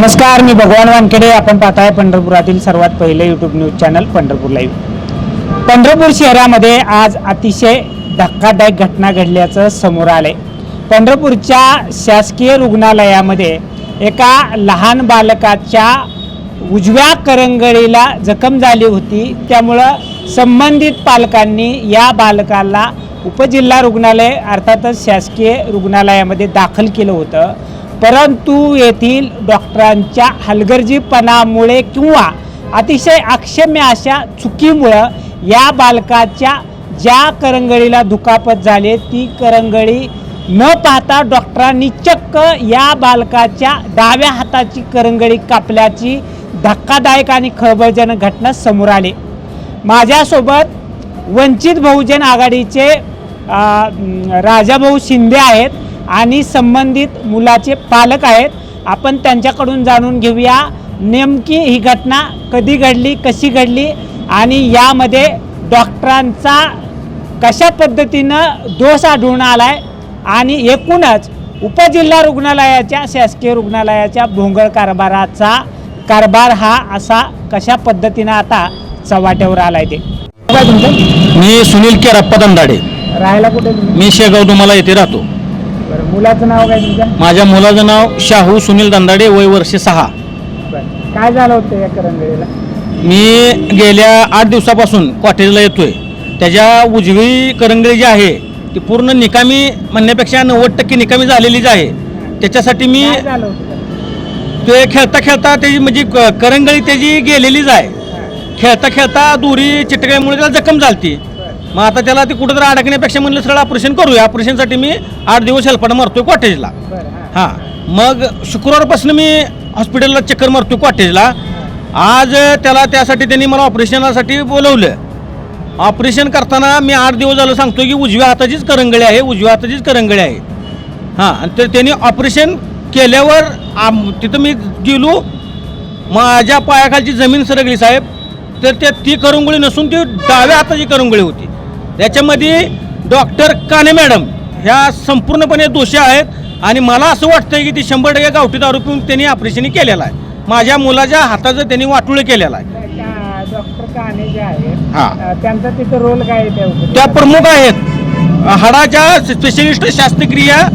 नमस्कार, मी भगवान वानखेडे. आपण पाहताय पंढरपुरातील सर्वात पहिले YouTube news channel Pandharpur live. Pandharpur शहरामध्ये आज अतिशय धक्कादायक घटना घडल्याचं समोर आलंय. पंढरपूरच्या शासकीय रुग्णालयामध्ये एका लहान बालकाच्या उजव्या करंगळीला जखम झाली होती. त्यामुळं संबंधित पालकांनी या बालकाला उपजिल्हा रुग्णालय अर्थातच शासकीय रुग्णालयामध्ये दाखल केलं होतं. परंतु येथील डॉक्टरांच्या हलगर्जीपणामुळे किंवा अतिशय अक्षम्य अशा चुकीमुळं या बालकाच्या ज्या करंगळीला दुखापत झाली ती करंगळी न पाहता डॉक्टरांनी चक्क या बालकाच्या डाव्या हाताची करंगळी कापल्याची धक्कादायक आणि खळबळजनक घटना समोर आली. माझ्यासोबत वंचित बहुजन आघाडीचे राजाभाऊ शिंदे आहेत आणि संबंधित मुलाचे पालक आहेत. आपण त्यांच्याकडून जाणून घेऊया नेमकी ही घटना कधी घडली, कशी घडली आणि यामध्ये डॉक्टरांचा कशा पद्धतीनं दोष आढळून आलाय आणि एकूणच उपजिल्हा रुग्णालयाच्या शासकीय रुग्णालयाच्या भोंगळ कारभार हा असा कशा पद्धतीनं आता चव्हाट्यावर आलाय. ते काय तुमचं? मी सुनील केराप्पा दंदाडे. राहायला कुठे? मी शेगाव तुम्हाला येथे राहतो. मुलाचं नाव काय तुमच्या? माझ्या मुलाचं नाव शाहू सुनील दंदाडे, वय वर्ष 6. काय झालं होतं या करंगळीला? मी गेल्या 8 दिवसापासून कॉटेजला येतोय. त्याच्या उजवी करंगळी जी आहे ती पूर्ण निकामी म्हणण्यापेक्षा 90% निकामी झालेलीच आहे. त्याच्यासाठी मी ते खेळता खेळता त्याची म्हणजे करंगळी त्याची गेलेलीच आहे. खेळता खेळता दोरी चिटकाईमुळे त्याला जखम झालती. मग आता त्याला ते कुठंतरी अडकण्यापेक्षा म्हणलं सगळं ऑपरेशन करूया. ऑपरेशनसाठी मी 8 दिवस हेल्पाटा मारतोय कॉटेजला. हां, मग शुक्रवारपासून मी हॉस्पिटलला चक्कर मारतोय कॉटेजला. आज त्याला त्यासाठी त्यांनी मला ऑपरेशनासाठी बोलवलं. ऑपरेशन करताना मी 8 दिवस झालं सांगतो की उजव्या हाताचीच करंगळी आहे, उजव्या हाताचीच करंगळी आहे. हां, आणि तर त्यांनी ऑपरेशन केल्यावर तिथं मी गेलो, माझ्या पायाखालची जमीन सरकली साहेब. तर ती करंगळी नसून ती डाव्या हाताची करंगळी होती. त्याच्यामध्ये डॉक्टर काने मॅडम ह्या संपूर्णपणे दोषी आहेत आणि मला असं वाटतं की ती 100% गावठी दारू पिऊन त्यांनी ऑपरेशन केलेलं आहे. माझ्या मुलाच्या हाताचं त्यांनी वाटोळं केलेलं आहे. डॉक्टर काने जे आहेत हां, त्यांचा तिथं रोल काय आहे? त्या प्रमुख आहेत, हाडाच्या स्पेशलिस्ट शस्त्रक्रिया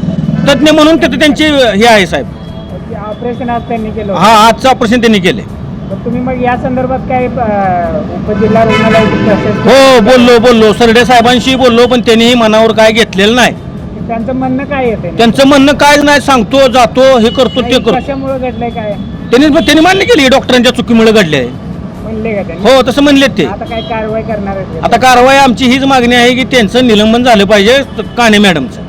तज्ज्ञ म्हणून तिथे त्यांची हे आहे साहेब. ऑपरेशन आज त्यांनी केलं? हां, आजचं ऑपरेशन त्यांनी केले. तुम्ही मग या संदर्भात काय उपजिल्हा रुग्णालयाची प्रोसेस? हो, बोललो सरडे साहेबांशी बोललो, पण त्यांनीही मनावर काय घेतलेलं नाही. त्यांचं म्हणणं काय येते? त्यांचं म्हणणं काय नाही, सांगतो जातो हे करतो ते करतो. कशामुळे घडलंय काय त्यांनी मान्य केली डॉक्टरांच्या चुकीमुळे घडले आहे. म्हणले का त्यांनी? हो, तसं म्हणले ते. आता काय कारवाई करणार आहे? आता कारवाई आमची हीच मागणी आहे की त्यांचं निलंबन झालं पाहिजे काने मॅडमचं.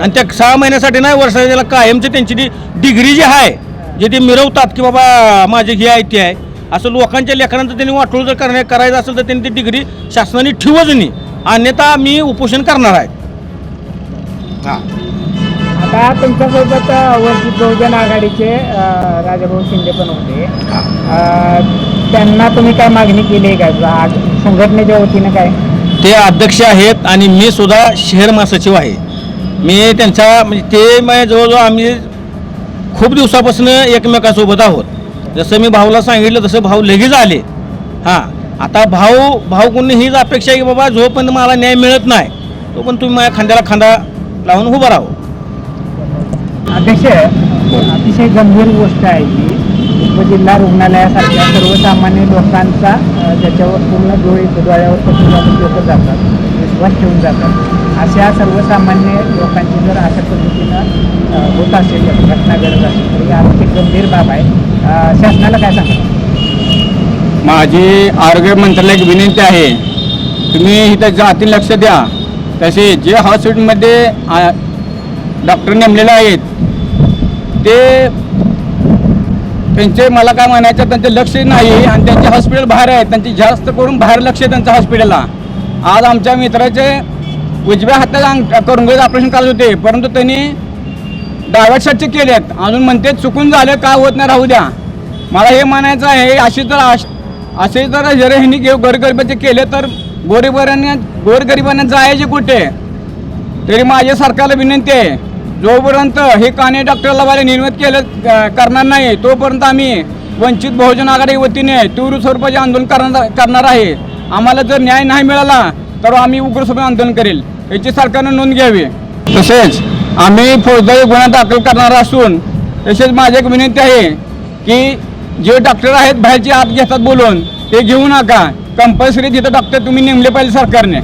आणि त्या 6 महिन्यासाठी नाही, वर्षाला त्याला कायमचं त्यांची डिग्री जी आहे जे ते मिरवतात की बाबा माझे हे आहे ते आहे, असं लोकांच्या लेकरांचं त्यांनी वाटोळ जर करायचं असेल तर त्यांनी ती डिग्री शासनाने ठेवूच नाही, अन्यथा मी उपोषण करणार आहे. हां, आता तुमच्यासोबत वंचित बहुजन आघाडीचे राजाभाऊ शिंदे पण होते. त्यांना तुम्ही काय मागणी केली आहे का आज संघटनेच्या वतीनं? काय ते अध्यक्ष आहेत आणि मी सुद्धा शहर महासचिव आहे. मी त्यांच्या म्हणजे ते जवळजवळ आम्ही खूप दिवसापासून एकमेकांसोबत आहोत. जसं मी भाऊला सांगितलं तसं भाऊ लगेच आले. हां, आता भाऊ कोणी हीच अपेक्षा आहे की बाबा जोपर्यंत मला न्याय मिळत नाही तोपर्यंत तुम्ही माझ्या खांद्याला खांदा लावून उभं राहावं. अध्यक्ष, अतिशय गंभीर गोष्ट आहे की उपजिल्हा रुग्णालयासारख्या सर्वसामान्य लोकांचा ज्याच्यावर पूर्ण डोळ्यावर पकडून लोक जातात, विश्वास ठेवून जातात, अशा सर्वसामान्य लोकांची जर अशा पद्धतीनं होत असेल, घटना घडत असेल तर ही अतिशय गंभीर बाब आहे. शासनाला काय सांगा? माझी आरोग्य मंत्रालयाची विनंती आहे, तुम्ही इथं जाती लक्ष द्या. तसे जे हॉस्पिटलमध्ये डॉक्टर नेमलेले आहेत ते त्यांचे मला काय म्हणायचं त्यांचे लक्ष नाही आणि त्यांचे हॉस्पिटल बाहेर आहे. त्यांची जास्त करून बाहेर लक्ष आहे त्यांच्या हॉस्पिटलला. आज आमच्या मित्राचे उजव्या हाताला करंगळीचं ऑपरेशन करत होते, परंतु त्यांनी डाव्या साईडचे केलेत. अजून म्हणते चुकून झाले, काय होत नाही, राहू द्या. मला हे म्हणायचं आहे असे जर जर ह्यांनी गोरगरिबाचे केले तर गोरगरिबांना जायचे कुठे? तरी माझ्या सरकारला विनंती आहे जोपर्यंत हे काने डॉक्टरला वाले निर्मित करणार नाही तोपर्यंत आम्ही वंचित बहुजन आघाडी वतीने तीव्र स्वरूपाचे आंदोलन करणार आहे. आम्हाला जर न्याय नाही मिळाला तर आम्ही उग्र स्वरूपाचे आंदोलन करेल, याची सरकारनं नोंद घ्यावी. तसेच आम्ही फौजदारी गुन्हा दाखल करणार असून तसेच माझी एक विनंती आहे की जे डॉक्टर आहेत बाहेरची आत घेतात बोलून ते घेऊ नका. कंपल्सरी तिथं डॉक्टर तुम्ही नेमले पाहिजे सरकारने.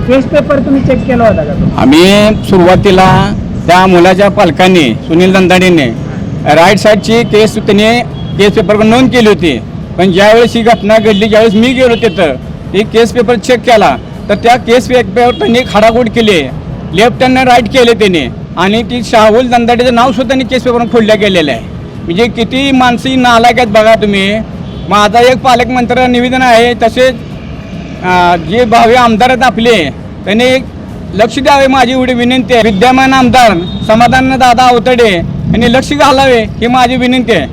केस पेपर तुम्ही चेक केला होता का तो? आम्ही सुरुवातीला त्या मुलाच्या पालकांनी सुनील दंदाडीने राईट साईडची त्याने केस पेपर नोंद केली होती. पण ज्यावेळेस ही घटना घडली ज्यावेळेस मी गेलो तिथं ते केस पेपर चेक केला तर त्या केस पेपरवर त्यांनी खाडाखोड केली, लेफ्ट त्यांना राईट केले त्याने आणि ती शाहुल दंदाडीचं नाव सुद्धा त्यांनी केस पेपरवर खोडल्या गेलेलं आहे. म्हणजे किती माणसी नालायक आहेत बघा तुम्ही. माझा एक पालकमंत्र्यांना निवेदन आहे, तसेच जे भावी आमदार आहेत आपले त्यांनी लक्ष द्यावे, माझी एवढी विनंती आहे. विद्यमान आमदार समाधान दादा अवतडे यांनी लक्ष घालावे ही माझी विनंती आहे.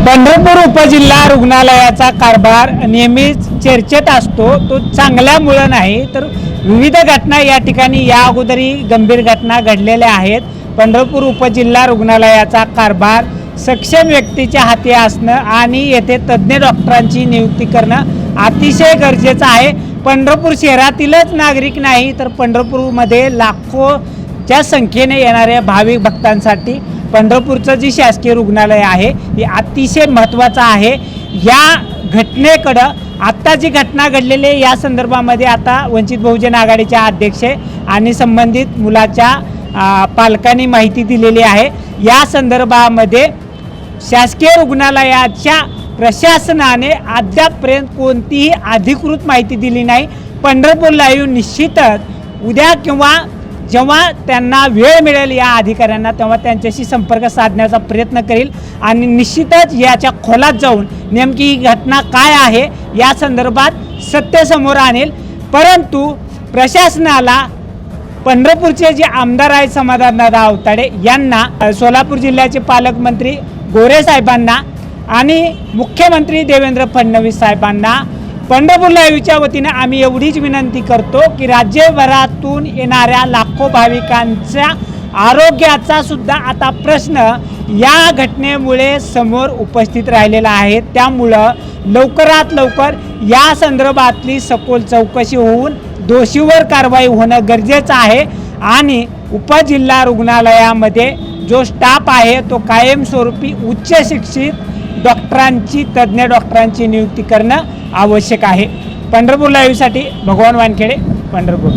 पंढरपूर उपजिल्हा रुग्णालयाचा कारभार नेहमीच चर्चेत असतो. तो चांगल्यामुळं नाही तर विविध घटना या ठिकाणी या अगोदरही गंभीर घटना घडलेल्या आहेत. पंढरपूर उपजिल्हा रुग्णालयाचा कारभार सक्षम व्यक्तीच्या हाती असणं आणि येथे तज्ज्ञ डॉक्टरांची नियुक्ती करणं अतिशय गरजेचं आहे. पंढरपूर शहरातीलच नागरिक नाही तर पंढरपूरमध्ये लाखोच्या संख्येने येणाऱ्या भाविक भक्तांसाठी पंढरपूरचं जी शासकीय रुग्णालय आहे हे अतिशय महत्त्वाचं आहे. या घटनेकडं आत्ता जी घटना घडलेली आहे या संदर्भामध्ये आता वंचित बहुजन आघाडीच्या अध्यक्ष आणि संबंधित मुलाच्या पालकांनी माहिती दिलेली आहे. या संदर्भामध्ये शासकीय रुग्णालयाच्या प्रशासनाने अद्यापपर्यंत कोणतीही अधिकृत माहिती दिली नाही. पंढरपूर लाईव्ह निश्चितच उद्या किंवा जेव्हा त्यांना वेळ मिळेल या अधिकाऱ्यांना तेव्हा त्यांच्याशी संपर्क साधण्याचा प्रयत्न करेल आणि निश्चितच याच्या खोलात जाऊन नेमकी ही घटना काय आहे या संदर्भात सत्य समोर आणेल. परंतु प्रशासनाला पंढरपूरचे जे आमदार आहेत समाधानदादा अवताडे यांना, सोलापूर जिल्ह्याचे पालकमंत्री गोरे साहेबांना आणि मुख्यमंत्री देवेंद्र फडणवीस साहेबांना पंढरपूर लाईव्हच्या वतीने आम्ही एवढीच विनंती करतो की राज्यभरातून येणाऱ्या लाखो भाविकांच्या आरोग्याचा सुद्धा आता प्रश्न या घटनेमुळे समोर उपस्थित राहिलेला आहे. त्यामुळं लवकरात लवकर या संदर्भातली सखोल चौकशी होऊन दोषीवर कारवाई होणं गरजेचं आहे आणि उपजिल्हा रुग्णालयामध्ये जो स्टाफ आहे तो कायमस्वरूपी उच्च शिक्षित डॉक्टरांची, तज्ज्ञ डॉक्टरांची नियुक्ती करणं आवश्यक आहे. पंढरपूर लाईव्हसाठी भगवान वानखेडे, पंढरपूर.